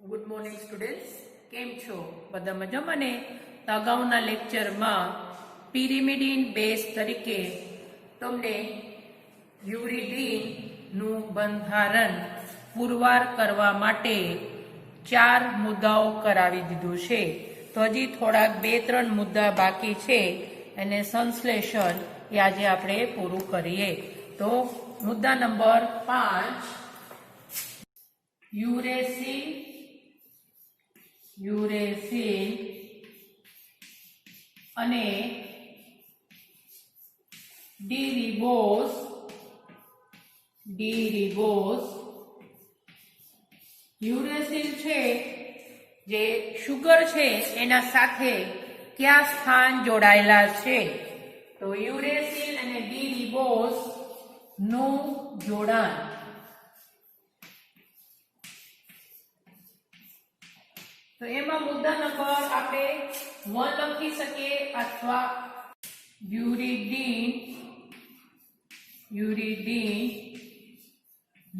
Good morning students, કેમ છો? બધા મજામાં ને? તો અગાઉના લેક્ચરમાં પિરિમિડિન બેઝ તરીકે તમને યુરિડીનનું બંધારણ પુરવાર કરવા માટે 4 મુદ્દાઓ કરાવી દીધું છે. તો હજી થોડાક 2-3 મુદ્દા બાકી છે અને સંશ્લેષણ એ આજે આપણે પૂરું કરીએ. તો મુદ્દા નંબર 5, યુરેસિલ અને ડી રિબોઝ. યુરેસિલ છે જે શુગર છે એના સાથે કયા સ્થાન જોડાયેલા છે? તો યુરેસિલ અને ડી રિબોઝ નું જોડાણ. તો એમાં મુદ્દા નંબર આપણે 1 લખી શકીએ અથવા યુરિડીન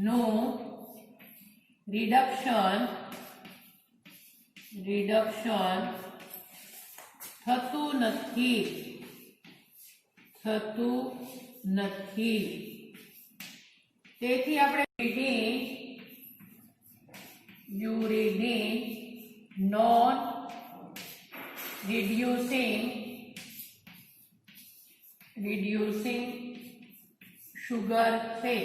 નું રિડક્શન થતું નથી. તેથી આપણે યુરિડીન non reducing sugar છે.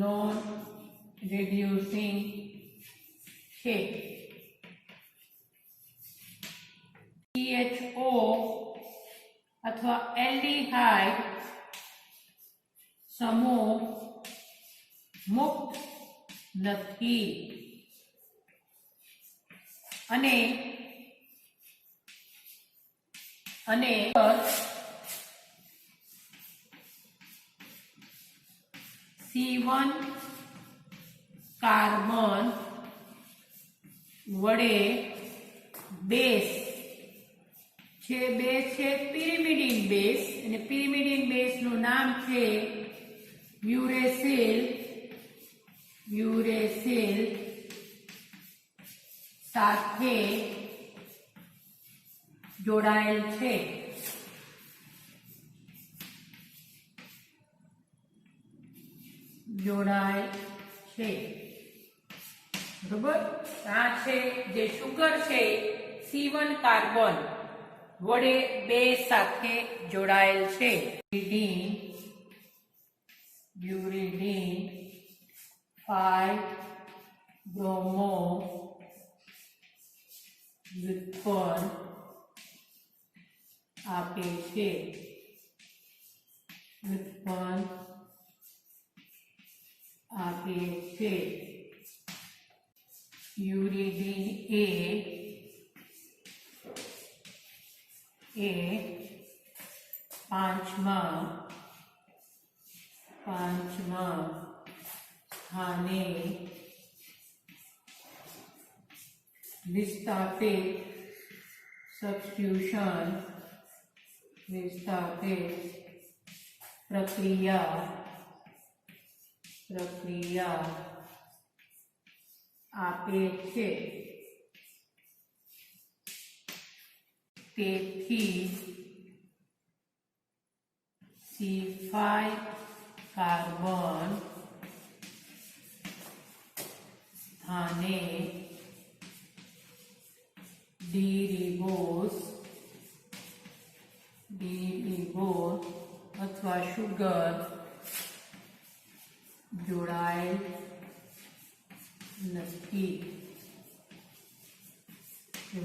non reducing છે. CHO અથવા એલ્ડિહાઇડ સમૂહ મુક્ત નથી અને C1 કાર્બન વડે બેઝ છે પિરિમિડિન બેઝ અને પિરિમિડિન બેઝ નું નામ છે યુરેસિલ સાથે જોડાયેલ છે. બરોબર. આ છે જે શુગર છે C1 કાર્બન વડે બેઝ સાથે જોડાયેલ છે. યુરિડીન 5-બ્રોમો વ્યુત્પન્ન આપે છે. યુરિડીન એ 5મા સ્થાને વિસ્થાપિત પ્રક્રિયા આપે છે. તેથી C5 કાર્બન સ્થાને ડી રિબોઝ અથવા શુગર જોડાયેલ નથી.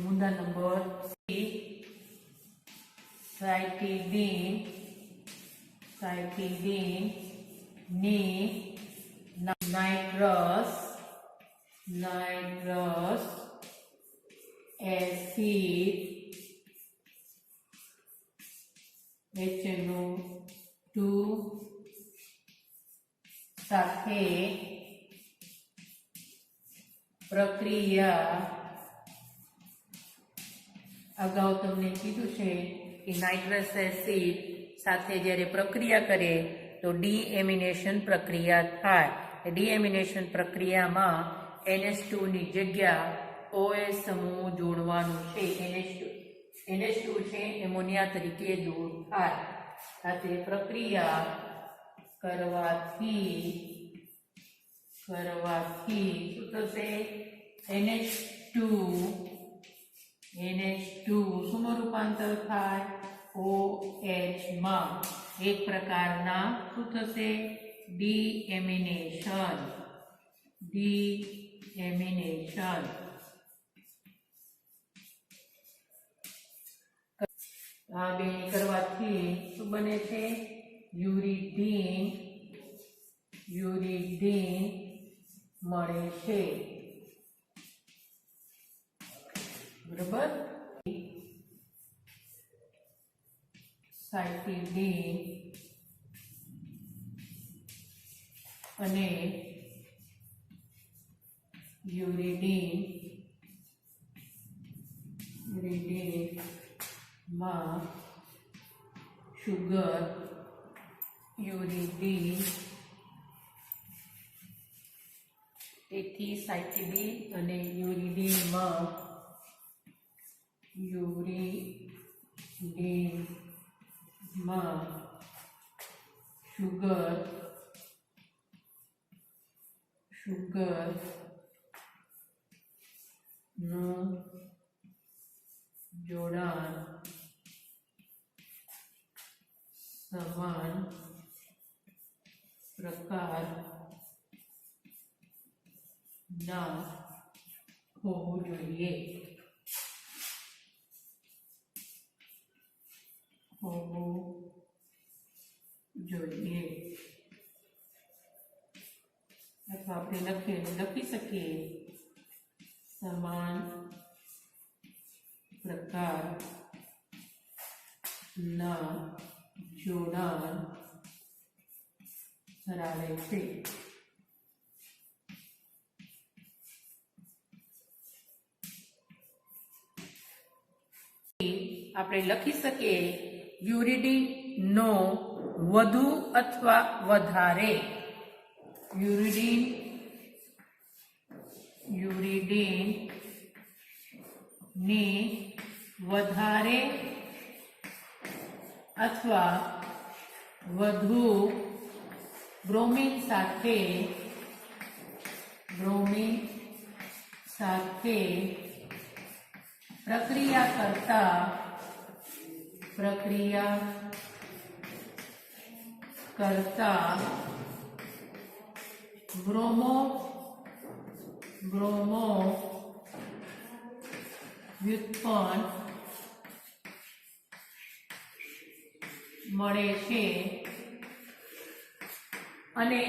મુદ્દા નંબર 3, સાયટીડીન ની નાઇટ્રસ એસિડ HNO2 સાથે પ્રક્રિયા. અગાઉ તમને કીધું છે કે નાઇટ્રસ એસિડ સાથે જ્યારે પ્રક્રિયા કરે તો ડીએમિનેશન પ્રક્રિયા થાય. ડીએમિનેશન પ્રક્રિયામાં NH2 ની જગ્યા OH સમૂહ જોડવાનું છે. NH2 છે એમોનિયા તરીકે દૂર થાય. આ તે પ્રક્રિયા કરવાથી શું થશે? NH2 શુંમાં રૂપાંતર થાય? OH માં. એક પ્રકારના શું થશે? ડીએમિનેશન. આ બે કરવાથી શું બને છે? યુરિડીન મળે છે. બરાબર. સાયક્લિન અને યુરિડીન માં શુગર યુરિડીન. તેથી સાયક્લિન અને યુરિડીનમાં શુગર નું જોડાણ સમાન પ્રકાર ના હોવું જોઈએ. અથવા આપણે લખી શકીએ સમાન પ્રકાર ના જોડાણ ધરાવે છે. આપણે લખી શકીએ યુરિડીન નો વધુ અથવા વધારે. યુરિડીન ની વધારે અથવા વધુ બ્રોમિન સાથે પ્રક્રિયા કરતા બ્રોમો વ્યુત્પન્ન મળે છે. અને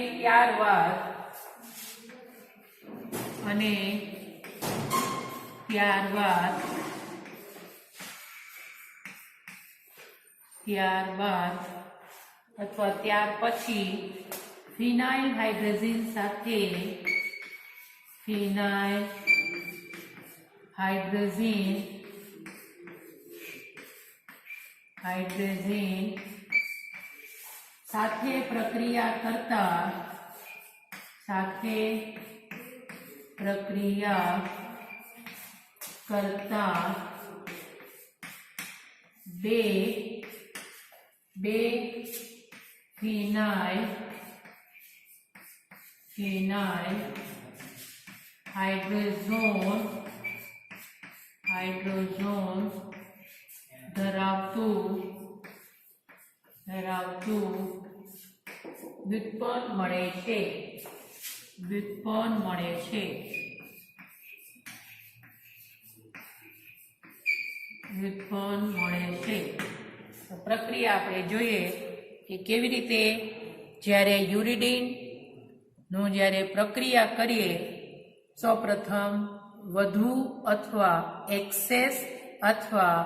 ત્યારબાદ અથવા ત્યાર પછી ફિનાઇલ હાઇડ્રોજન સાથે પ્રક્રિયા કરતા બે ફિનાઇલ હાઇડ્રોજન ધરાવતું વ્યુત્પન્ન મળે છે. પ્રક્રિયા આપણે જોઈએ કે કેવી રીતે જ્યારે યુરિડીન નું જ્યારે પ્રક્રિયા કરીએ સૌપ્રથમ વધુ અથવા એક્સેસ અથવા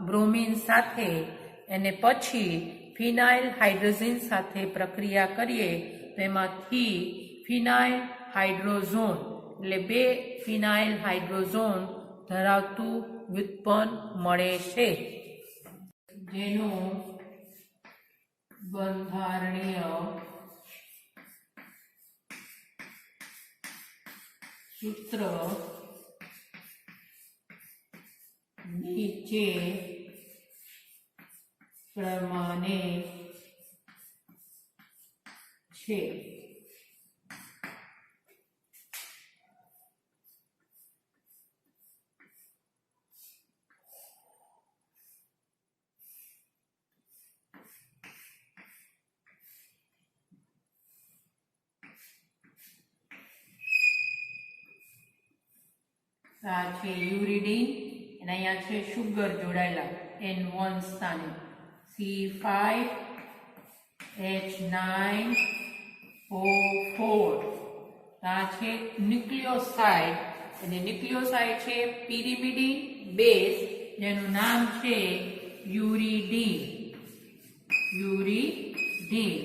બ્રોમિન સાથે અને પછી ફિનાઇલ હાઇડ્રોજન સાથે પ્રક્રિયા કરીએ તો એમાંથી ફિનાઇલ હાઇડ્રોઝોન એટલે બે ફિનાઇલ હાઇડ્રોઝોન ધરાવતું વ્યુત્પન્ન મળે છે, જેનું બંધારણીય सूत्र नीचे प्रमाणे छे। આ છે યુરિડીન અને અહીંયા છે શુગર જોડાયેલા N1 સ્થાને C5H9O4 આ છે ન્યુક્લિયોસાઇડ અને ન્યુક્લિયોસાઇડ છે પિરિમિડિન બેઝ જેનું નામ છે યુરિડીન યુરિડીન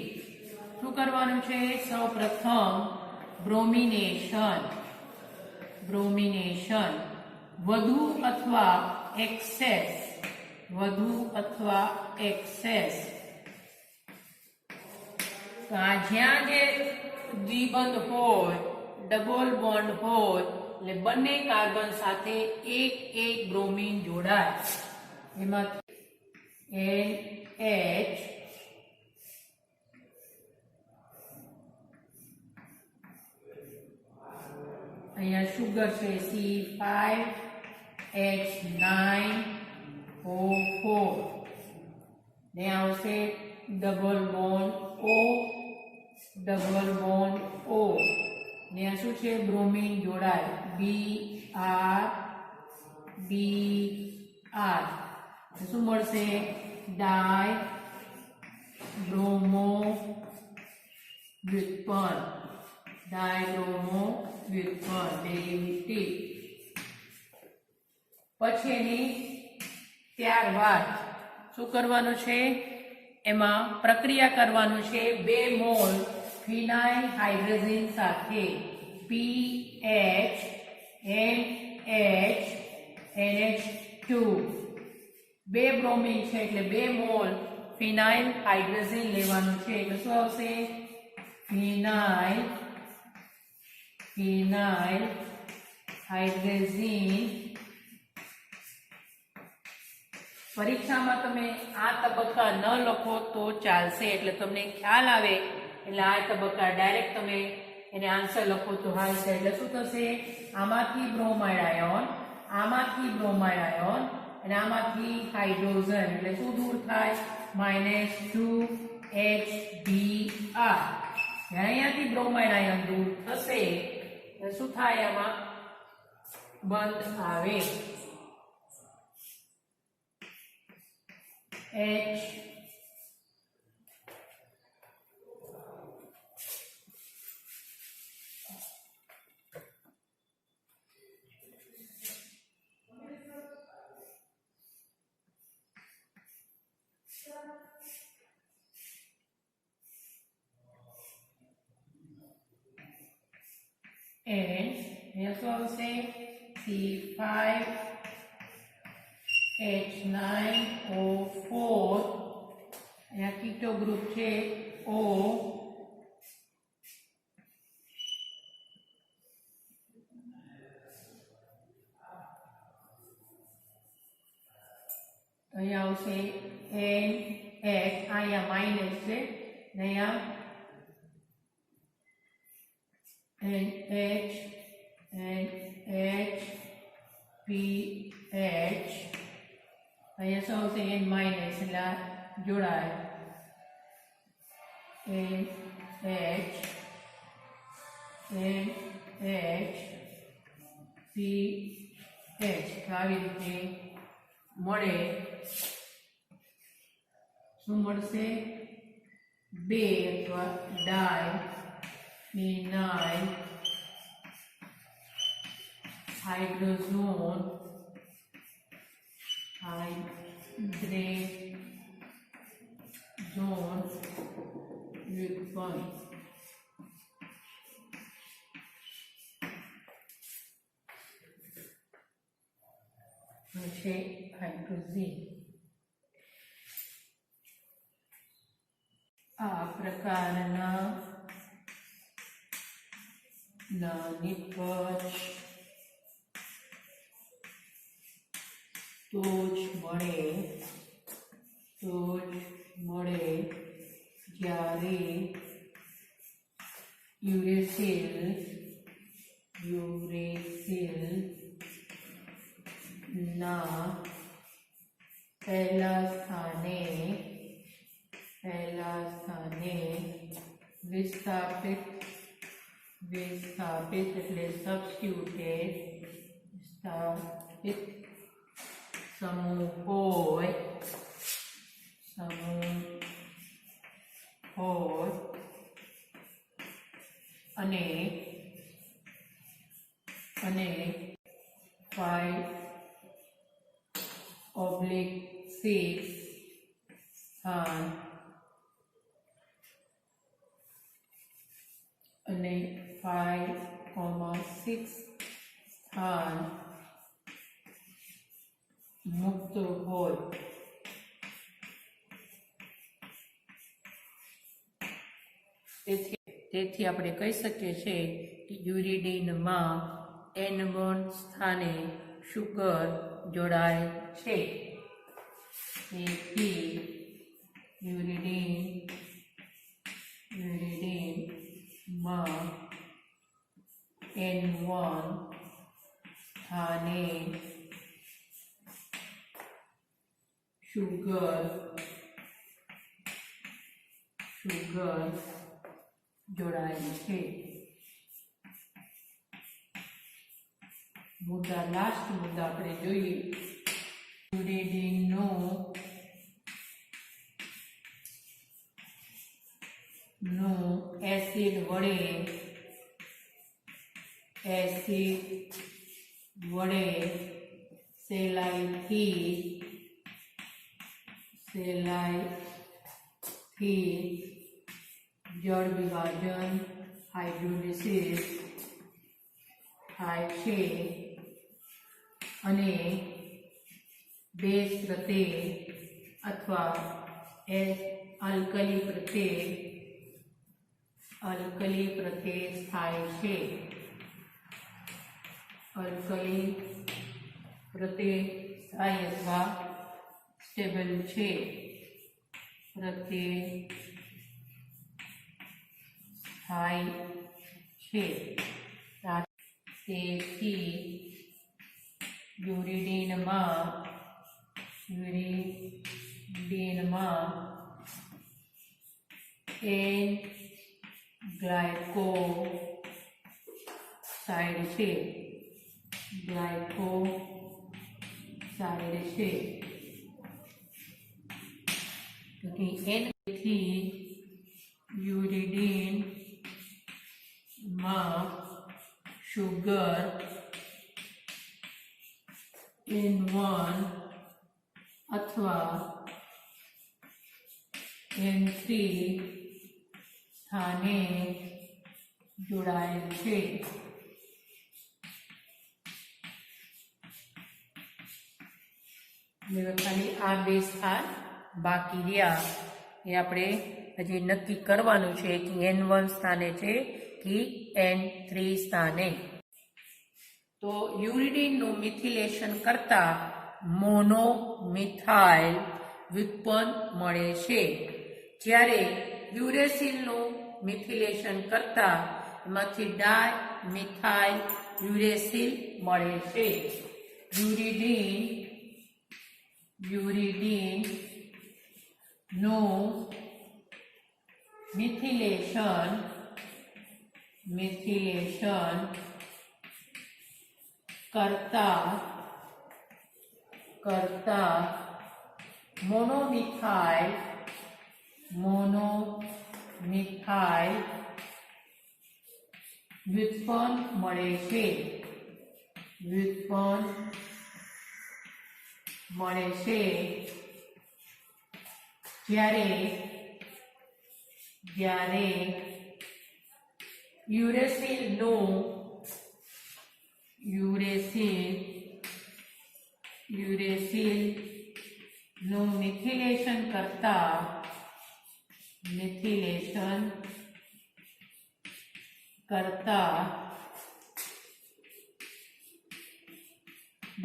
શું કરવાનું છે સૌપ્રથમ બ્રોમિનેશન વધુ અથવા એક્સેસ જ્યાં જે દ્વિબંધ હોય ડબલ બોન્ડ હોય એટલે બંને કાર્બન સાથે એક એક બ્રોમિન જોડાય એમાં NH અહીંયા શુગર છે C5H9O4 ને આવશે ડબલ બોન્ડ O ને આ શું છે બ્રોમિન જોડાય BR શું મળશે ડાય બ્રોમો વ્યુત્પન્ન ડેરિવેટિવ પછી એની ત્યારબાદ શું કરવાનું છે એમાં પ્રક્રિયા કરવાનું છે 2 મોલ ફિનાઇલ હાઇડ્રોજન સાથે PHNH2 2 બ્રોમિન છે એટલે 2 મોલ ફિનાઇલ હાઇડ્રોજન લેવાનું છે એટલે શું આવશે ફિનાઇલ હાઇડ્રોજન પરીક્ષામાં તમે આ તબક્કા ન લખો તો ચાલશે એટલે તમને ખ્યાલ આવે એટલે આ તબક્કા ડાયરેક્ટ તમે એને આન્સર લખો તો હાલશે એટલે શું થશે આમાંથી બ્રોમાઇડ આયોન અને આમાંથી હાઇડ્રોજન એટલે શું દૂર થાય -2HBr અહીંયાથી બ્રોમાઇડ આયન દૂર થશે શું થાય આમાં બંધ આવે H and here also say C5H9O4 અહીંયા કીટો ગ્રુપ છે O અહીંયા આવશે NH અહીંયા માઇનસ છે અહીંયા NH PH અહીંયા શું આવશે N માઇનસ એટલે જોડાય NH PH આવી રીતે મળે શું મળશે 2 અથવા ડાય ફિનાઇલ હાઇડ્રોજન વ્યુત્પન્ન છે હાઇડ્રોજન આ પ્રકારના ના નિપજ તો જ મળે જ્યારે યુરેસિલ ના પહેલા સ્થાને વિસ્થાપિત એટલે સબસ્ટિટ્યુટેડ વિસ્થાપિત સમૂહ હોય અને 5/6 સ્થાન અને 5,6 સ્થાન મુક્ત હોય તેથી આપણે કહી શકીએ છીએ કે યુરિડીનમાં N1 સ્થાને શુગર જોડાય છે. તેથી યુરિડીનમાં N1 સ્થાને શુગર જોડાયેલ છે. લાસ્ટ મુદ્દા આપણે જોઈએ. યુરિડીનનો એસિડ વડે સહેલાઈથી જળ વિભાજન હાઇડ્રોલિસિસ થાય છે અને બેઝ પ્રત્યે અથવા આલ્કલી પ્રત્યે થાય છે. આલ્કલી પ્રત્યે થાય અથવા સ્ટેબલ છે પ્રત્યે થાય છે. તેથી યુરિડીનમાં ગ્લાયકોસાઇડ છે. તેથી યુરિડીનમાં શુગર N1 અથવા N3 સ્થાને જોડાયેલ છે. ખાલી આ બે સ્થાન બાકી રહ્યા એ આપણે હજી નક્કી કરવાનું છે કે N1 સ્થાને છે કે N3 સ્થાને. તો યુરિડીનનું મિથિલેશન કરતા મોનોમિથાઇલ વ્યુત્પન્ન મળે છે, જ્યારે યુરેસિલનું મિથિલેશન કરતા એમાંથી ડાયમિથાઇલ યુરેસિલ મળે છે. યુરિડીનનું મિથિલેશન કરતા મોનોમિથાઇલ વ્યુત્પન્ન મળે છે. જ્યારે યુરેસિલનું મિથિલેશન કરતા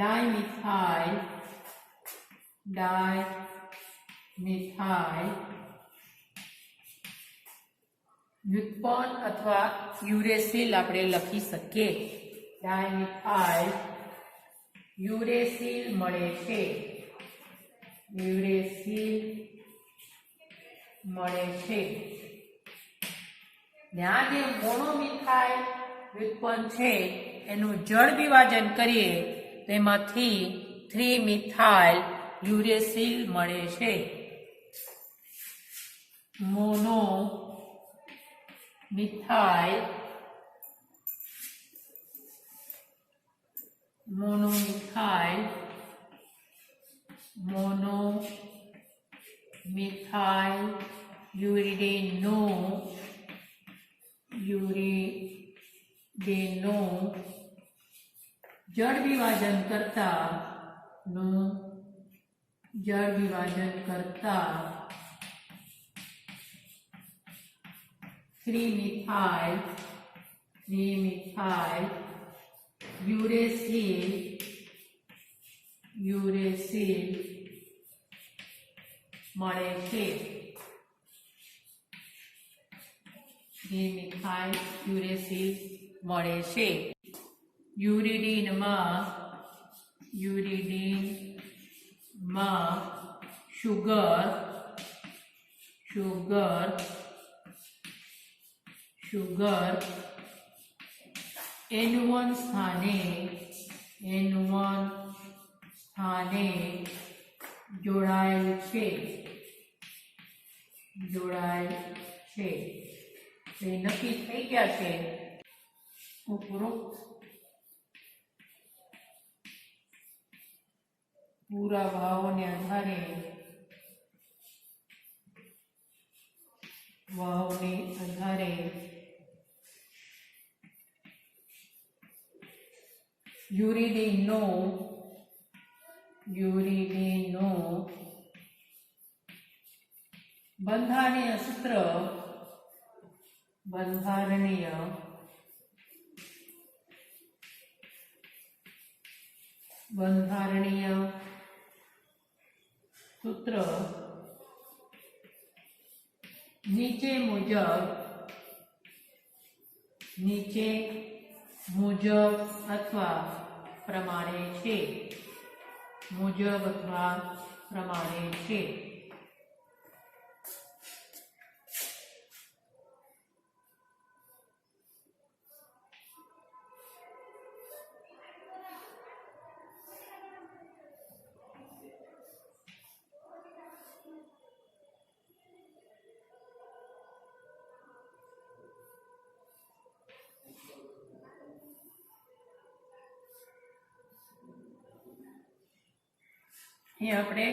ડાયમિથાઇલ વ્યુત્પન્ન અથવા યુરેસિલ આપણે લખી શકીએ. ડાયમિથાઇલ યુરેસિલ મળે છે. ને આ જે મોનોમિથાઇલ વ્યુત્પન્ન છે એનું જળ વિભાજન કરીએ તેમાંથી 3-મિથાઇલ યુરેસિલ મળે છે. મોનોમિથાઇલ યુરિડેનનો જળ વિભાજન કરતા 3-મિથાઇલ યુરેસિલ મળે છે. 3-મિથાઇલ યુરેસિલ મળે છે. યુરિડીનમાં શુગર N1 સ્થાને જોડાયેલ છે. એ નક્કી થઈ ગયા છે. ઉપરોક્ત પુરાવાઓને આધારે યુરિડેનનો બંધારણીય સૂત્ર નીચે મુજબ અથવા પ્રમાણે છે. અહીં આપણે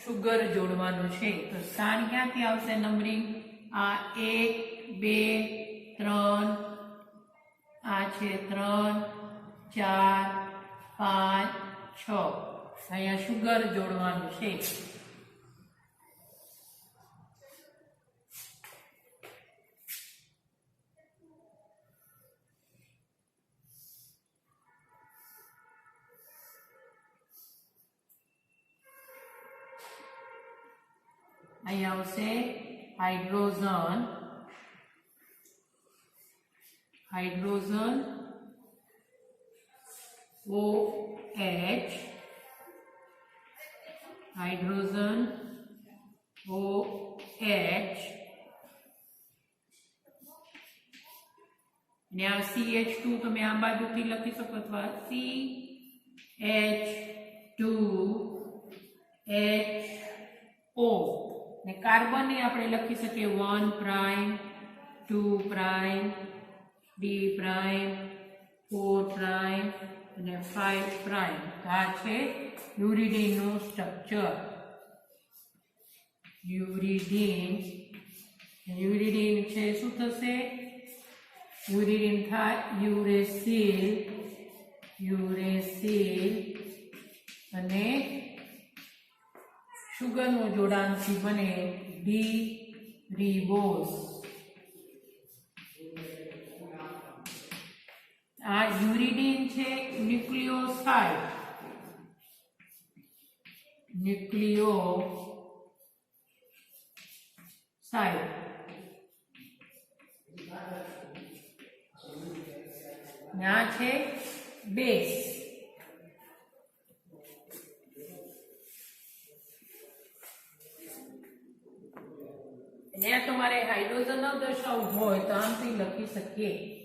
શુગર જોડવાનું છે. તો સ્થાન ક્યાંથી આવશે નંબરિંગ? આ 1 2 3, આ છે 3 4 5 6. અહીંયા શુગર જોડવાનું છે. અહીં આવશે હાઇડ્રોજન OH અને આ CH2 તમે આ બાજુથી લખી શકો અથવા CH2HO ને કાર્બન ને આપણે લખી શકીએ 1 પ્રાઇમ 2 પ્રાઇમ 3 પ્રાઇમ 4 પ્રાઇમ અને 5 પ્રાઇમ. આ છે યુરિડીનનું સ્ટ્રક્ચર. યુરિડીન છે શું થશે? યુરિડીન થાય યુરેસિલ અને શુગરનું જોડાણથી બને ડી-રિબોઝ. આ યુરિડીન છે ન્યુક્લિયોસાઇડ ન્યુક્લિયોસાઇડ. આ છે બેઝ. ત્યાં તમારે હાઇડ્રોજન ન દર્શાવવું હોય તો આમથી લખી શકીએ.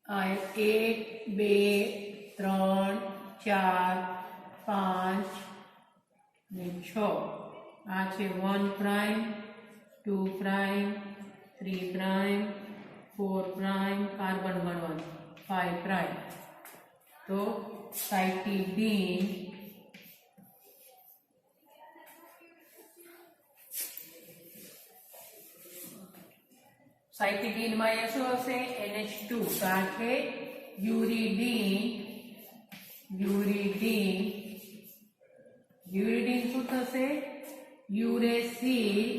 આ 1 2 3 4 5 ને 6. આ છે 1 prime 2 prime 3 prime 4 prime carbon 5 prime. તો સાયટીડીન સાયટીડીનમાં એ શું હશે? NH2. તો આ છે યુરિડીન. યુરિડીન શું થશે? યુરેસીલ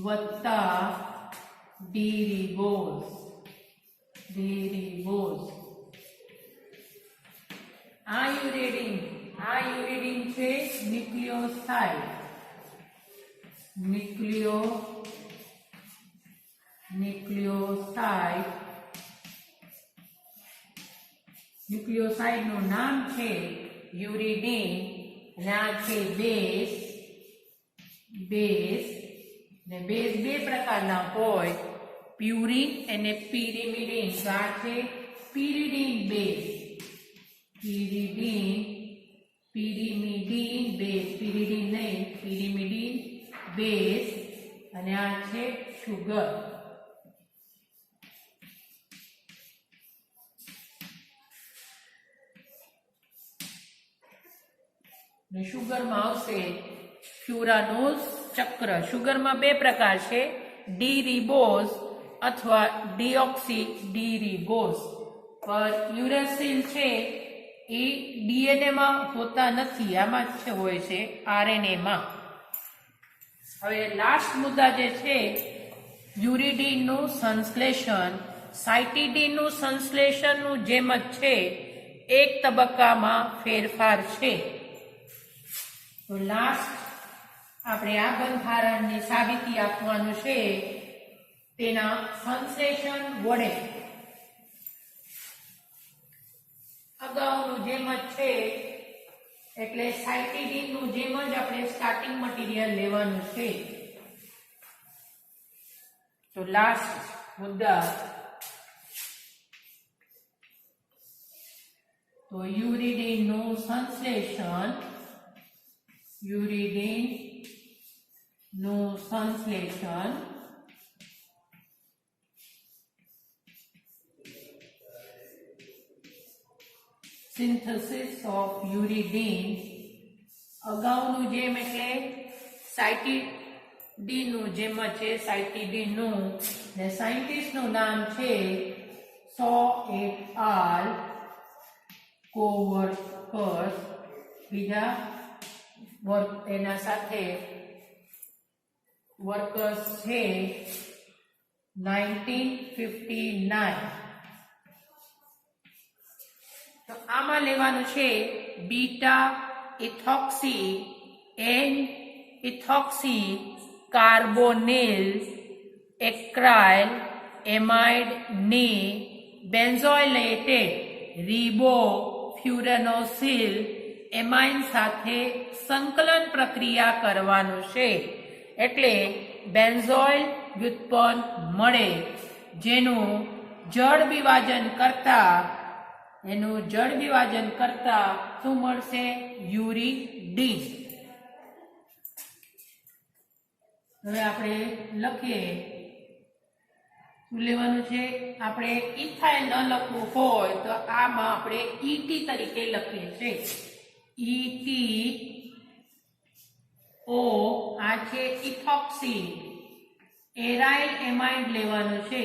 વત્તા ડીરીબોઝ. આ યુરિડીન છે ન્યુક્લિયોસાઇડ. ન્યુક્લિયોસાઇડ નું નામ છે યુરિડીન. અને આ છે બેઝ. ને બેઝ બે પ્રકારના હોય, પ્યુરિન અને પિરિમિડિન. આ છે pyridine base. Pyrimidine base. Pyridine નહીં, પિરિમિડિન બેઝ. અને આ છે શુગર. શુગરમાં આવશે ફ્યુરાનોઝ ચક્ર. શુગરમાં બે પ્રકાર છે, ડી-રિબોઝ અથવા ડીઓક્સી ડી-રિબોઝ. પર યુરેસિલ છે એ ડીએનએ માં હોતા નથી, આમાં જ હોય છે આરએનએ માં. હવે લાસ્ટ મુદ્દા જે છે, યુરિડીન નું સંશ્લેષણ સાયટીડીન નું સંશ્લેષણ નું જેમ જ છે, એક તબક્કામાં ફેરફાર છે. તો લાસ્ટ આપણે આ બંધારણની સાબિતી આપવાનું છે તેના સંશ્લેષણ વડે. અગાઉનું જેમ જ છે, એટલે સાયટીડીન નું જેમ જ આપણે સ્ટાર્ટિંગ મટીરિયલ લેવાનું છે. તો લાસ્ટ મુદ્દા, તો યુરિડીન નું સંશ્લેષણ સિન્થેસિસ ઓફ યુરિડીન. અગાઉનું જેમ એટલે સાયટીડીન નું જેમ છે, સાયટીડીન નું, ને સાયન્ટિસ્ટ નું નામ છે સો એટ આલ કોવર્કર્સ. બીજા વર્ક એના સાથે વર્કર્સ છે 1959. તો આમાં લેવાનું છે beta ethoxy N ethoxy carbonyl acryl amide ની બેન્ઝોઇલેટેડ રિબો ફ્યુરાનોસિલ એમાઇન સાથે સંકલન પ્રક્રિયા કરવાનું છે, એટલે બેન્ઝોઇલ વ્યુત્પન્ન મળે, જેનું જળ વિભાજન કરતા શું મળશે? યુરિડીન. હવે આપણે લખીએ શું લેવાનું છે. આપણે ઇથાઇલ ન લખવું હોય તો આમાં આપણે ઈટી તરીકે લખીએ છીએ. ઈટી ઓ આ છે ઇથોક્સી. એરાઇલ એમાઇડ લેવાનું છે.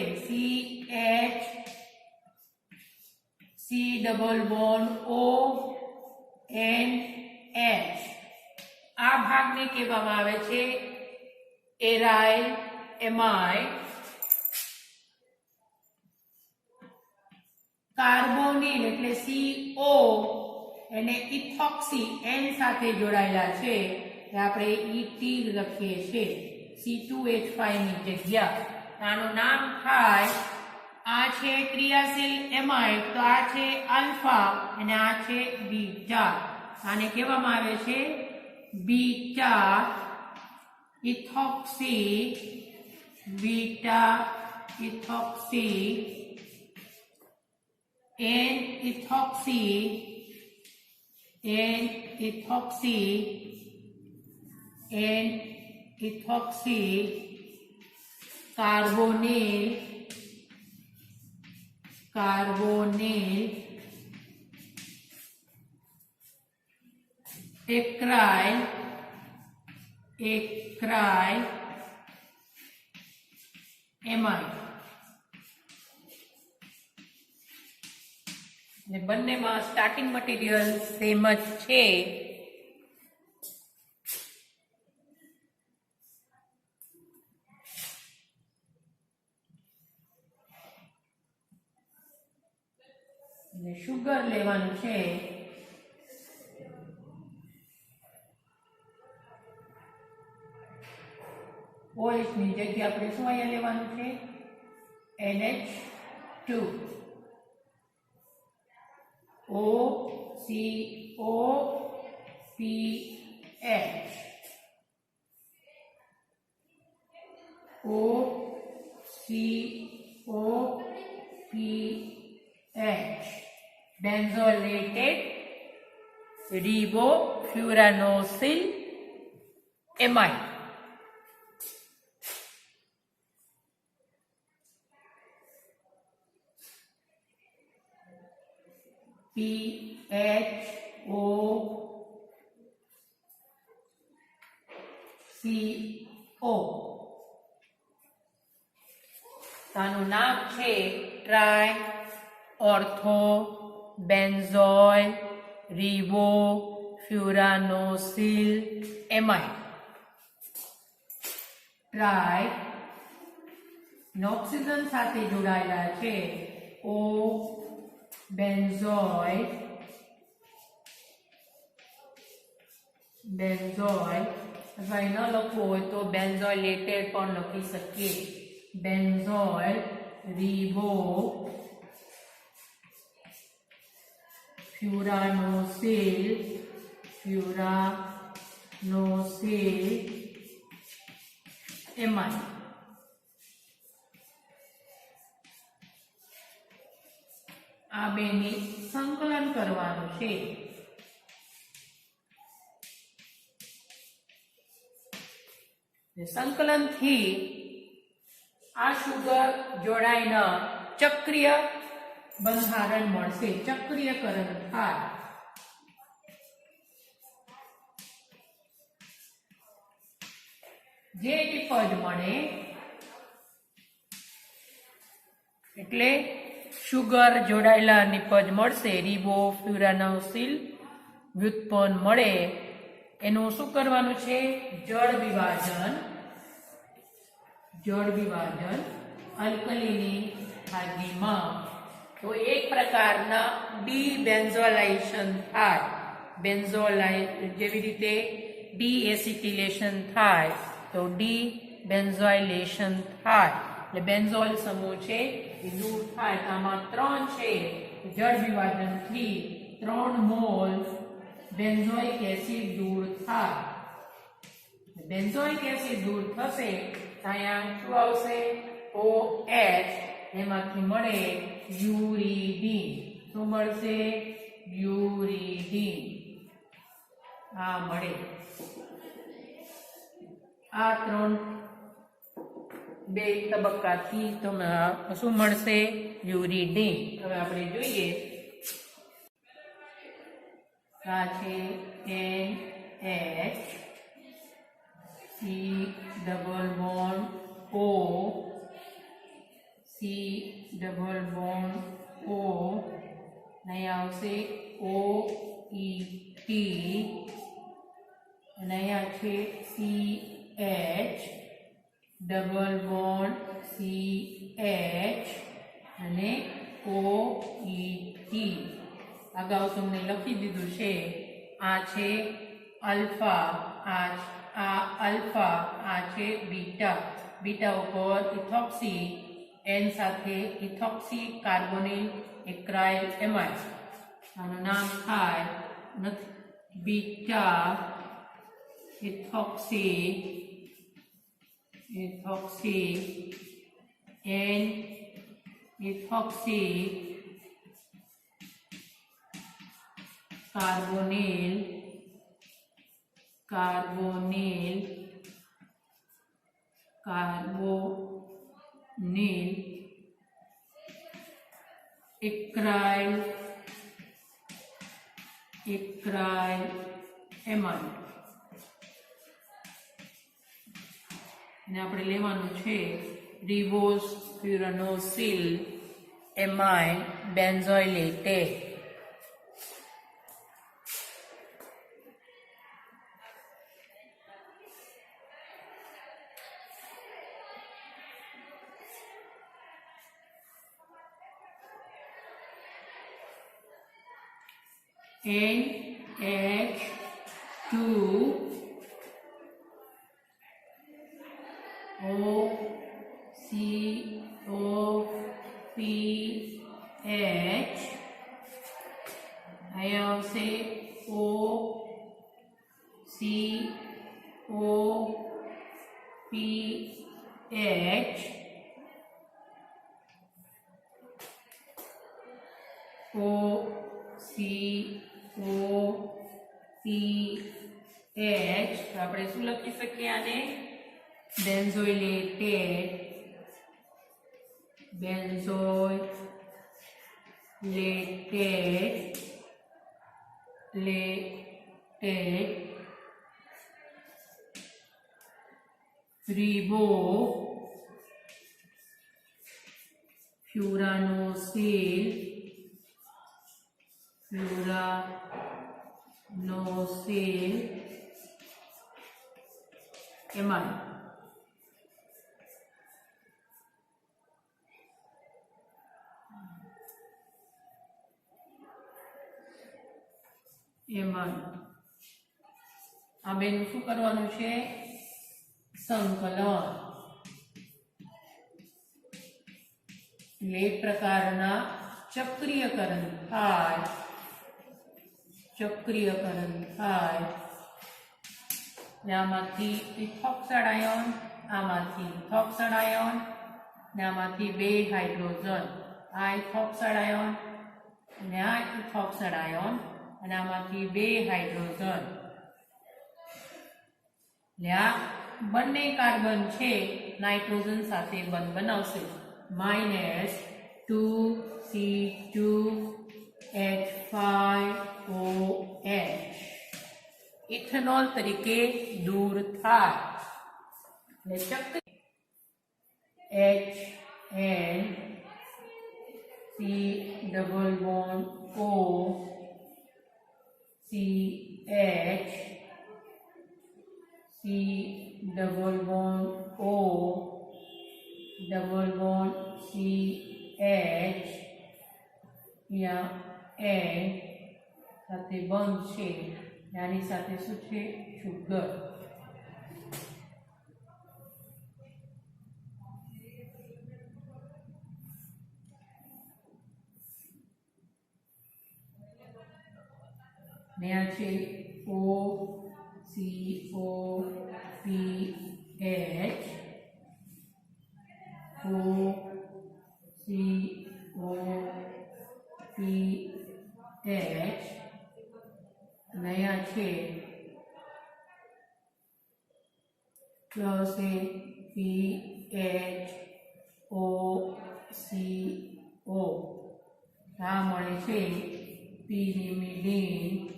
C double bond O N H. આ ભાગને કહેવામાં આવે છે એરાઇલ એમાઇડ. કાર્બોનિલ એટલે CO અને ઇથોક્સી N સાથે જોડાયેલા છે, આપણે ઈટી લખીએ છીએ C2H5 ની જગ્યા. આનું નામ થાય, આ છે ક્રિયાશીલ એમાઇડ, તો આ છે આલ્ફા અને આ છે બીટા. આને કહેવામાં આવે છે beta ethoxy. Beta ethoxy N ethoxy carbonyl acryl amide. ને બંનેમાં સ્ટાર્ટિંગ મટીરિયલ સેમ જ છે. અને શુગર લેવાનું છે. OH ની જગ્યા આપણે શું અહીંયા લેવાનું છે? NH2. OCOPH benzoylated ribofuranosyl amide. PHOCO. આનું નામ છે tri ortho benzoyl ribofuranosyl amide. Tri oxygen સાથે જોડાયેલા છે. O બેન્ઝોઇલ અથવા ન લખવું હોય તો બેન્ઝોઇલેટેડ પણ લખી શકીએ. Benzoyl ribofuranosyl amide. આ બેની સંકલન કરવાનું છે. સંકલનથી આ શુગર જોડાઈને ચક્રીય બંધારણ મળશે, ચક્રીયકરણ થાય. જે નિપજ મળે એટલે શુગર જોડાયેલા નિપજ મળશે, રિબોફ્યુરાનોસિલ વ્યુત્પન્ન મળે. એનું શું કરવાનું છે? જળ વિભાજન અલ્કલીની હાજરીમાં. તો એક પ્રકારના ડીબેન્ઝોલાઇઝેશન થાય. જેવી રીતે ડીએસિટિલેશન થાય તો ડીબેન્ઝોઇલેશન થાય. એટલે બેન્ઝોઇલ સમૂહ છે એ દૂર થાય. આમાં 3 છે. જળ વિભાજનથી 3 મોલ બેન્ઝોઇક એસિડ દૂર થાય. બેન્ઝોઇક એસિડ દૂર થશે તો અહીંયા શું આવશે? OH, એમાંથી મળે યુરિડીન. શું મળશે? યુરિડીન. આ મળે. આ 3 બે તબક્કાથી તમને શું મળશે? યુરિડીન. હવે આપણે જોઈએ આ છે NH, C double bond O, C double bond O, અહીં આવશે OET, અને અહીંયા છે CH ડબલ બોન્ડ CH અને OET. અગાઉ તમને લખી દીધું છે. આ છે આલ્ફા, આ આલ્ફા, આ છે બીટા. બીટા ઉપર ઇથોક્સી, N સાથે ઇથોક્સી કાર્બોનિલ એક્રાઇલ એમાઇડ. આનું નામ થાય beta ethoxy N ethoxy carbonyl acryl amide. અને આપણે લેવાનું છે રિબોસ ફ્યુરાનોસિલ એમાઇડ બેન્ઝોઇલેટેડ. NH2 OCOPH, અહીંયા આવશે OCOPH, OCOPH. આપણે શું લખી શકીએ આને? બેન્ઝોઇલેટેડ રિબો ફ્યુરાનોસિલ એમાઇડ. આ બેનું શું કરવાનું છે? સંકલન. એટલે એક પ્રકારના ચક્રીયકરણ થાય. આમાંથી ઇથોક્સાઇડ આયોન, આમાંથી ઇથોક્સાઇડ આયોન, ને આમાંથી 2 હાઇડ્રોજન. આ ઇથોક્સાઇડ આયોન અને આ ઇથોક્સાઇડ આયોન, અને આમાંથી 2 હાઇડ્રોજન. એટલે આ બંને કાર્બન છે નાઇટ્રોજન સાથે બંધ બનાવશે. -2C2H5OH ઇથેનોલ તરીકે દૂર થાય. એટલે ચક્ર HN C double bond O CH C double bond O double bond CH, यहाँ N સાથે બંધ છે. આની સાથે શું છે? શુગર. यहाँ छे OCOPH OCOPH नया छे प्लस PHOCO आ मळे छे pyrimidine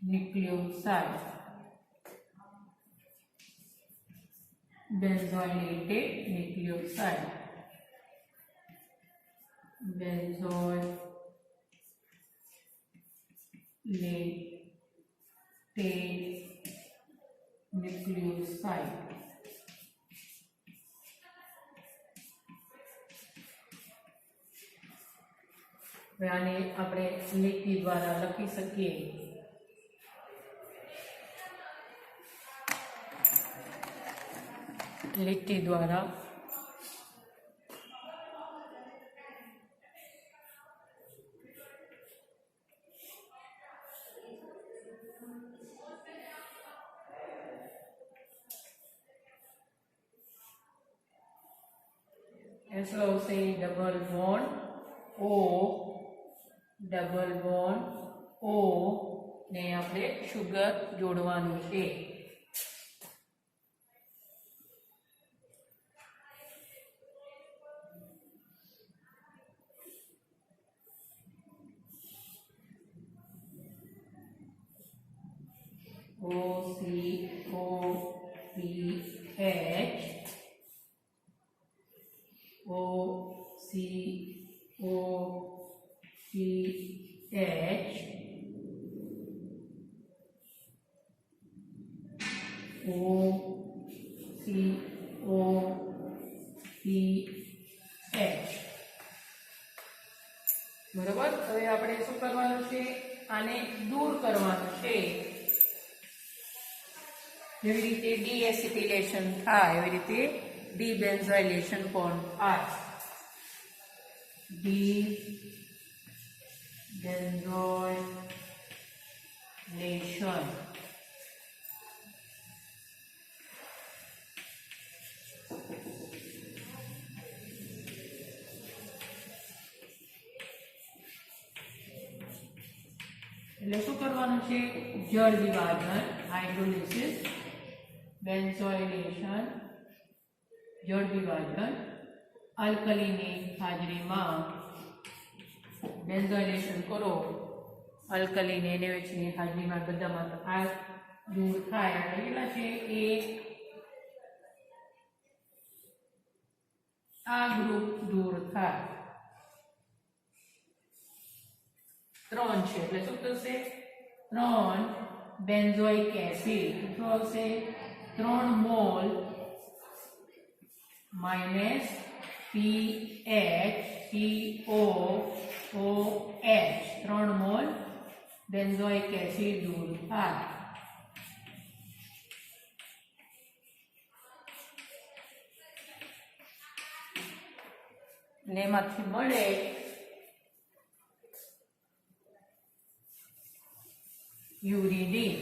nucleoside benzoylated nucleoside nucleoside आने આપણે લીટી દ્વારા લખી શકીએ લીટી દ્વારા SO से double bond O double bond O ने આપણે શુગર જોડવાનું છે OCOPH OCOPH OCOPH बराबर हवे आपणे शुं करवानुं छे आने दूर करवानुं छे जेवी रीते डीएसिटिलेशन थाय एवी रीते डीबेन्जोइलेशन पण थाय डीबेन्जोइलेशन એટલે શું કરવાનું છે જળ વિભાજન હાઇડ્રોલિસિસ બેન્ઝોઇલેશન જળ વિભાજન અલ્કલીની હાજરીમાં બેન્ઝોઇલેશન કરો અલ્કલીન NaOH ની હાજરીમાં બધામાં આ દૂર થાય એટલે કેટલા છે એક આ ગ્રુપ દૂર થાય 3 છે એટલે શું થશે 3 બેન્ઝોઇક એસિડ કેટલો આવશે 3 mall minus PHCOOH 3 mall benzoic acid દૂર થાય ને એમાંથી મળે યુરિડીન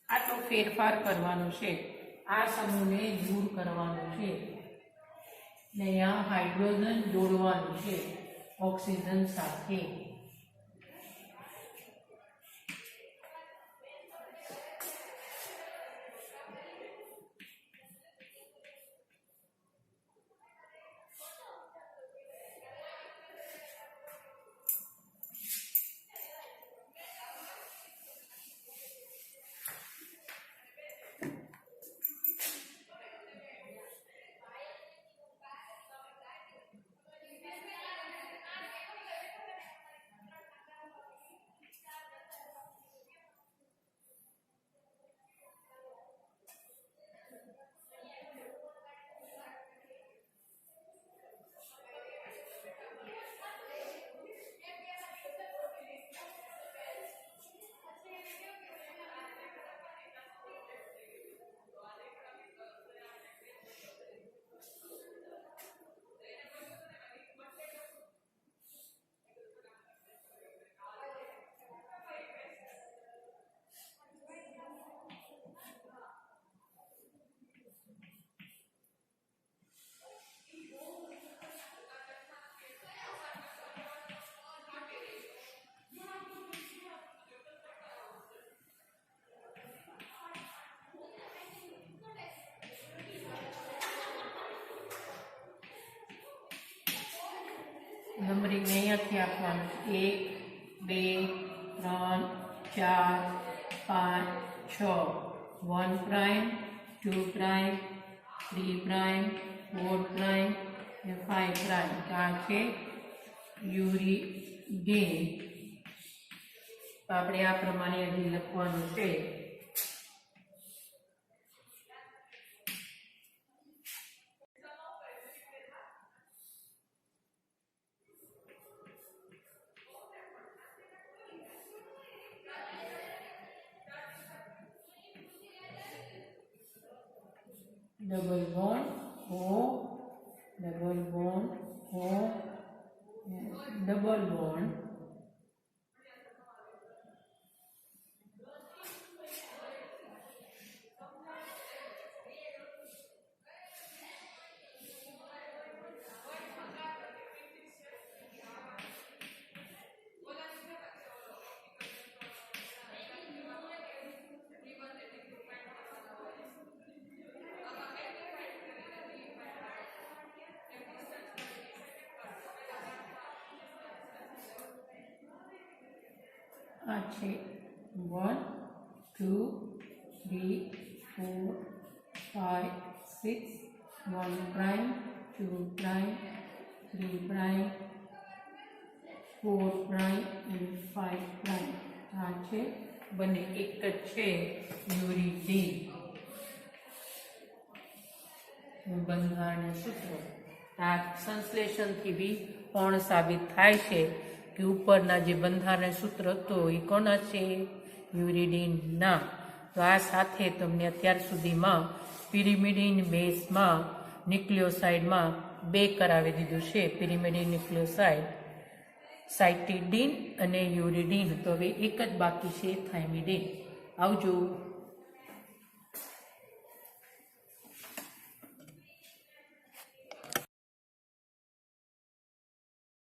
આટલો ફેરફાર કરવાનો છે આ સમૂહને દૂર કરવાનો છે ને અહીંયા હાઇડ્રોજન જોડવાનું છે ઓક્સિજન સાથે નંબરિંગ અહીંયાથી આપવાનું 1 2 3 4 5 6 1 પ્રાઇમ 2 પ્રાઇમ 3 પ્રાઇમ 4 પ્રાઇમ અને 5 પ્રાઇમ. આ છે યુરિડીન. આપણે આ પ્રમાણે અહીં લખવાનું છે. Double bond O, double bond O, double bond આ છે 1 2 3 4 5 6 1 પ્રાઇમ 2 પ્રાઇમ 3 પ્રાઇમ 4 પ્રાઇમ અને 5 પ્રાઇમ. આ છે બંને એક જ છે યુરિડીન. બંધારણીય સૂત્રો આ સંશ્લેષણથી બી પણ સાબિત થાય છે કે ઉપરના જે બંધારણ સૂત્ર હતો એ કોના છે? યુરિડીનના. તો આ સાથે તમને અત્યાર સુધીમાં પિરિમિડિન બેઝમાં ન્યુક્લિયોસાઇડમાં 2 કરાવી દીધું છે. પિરિમિડિન ન્યુક્લિયોસાઇડ સાઇટિડીન અને યુરિડીન. તો હવે એક જ બાકી છે થાઇમિડીન. આવજો.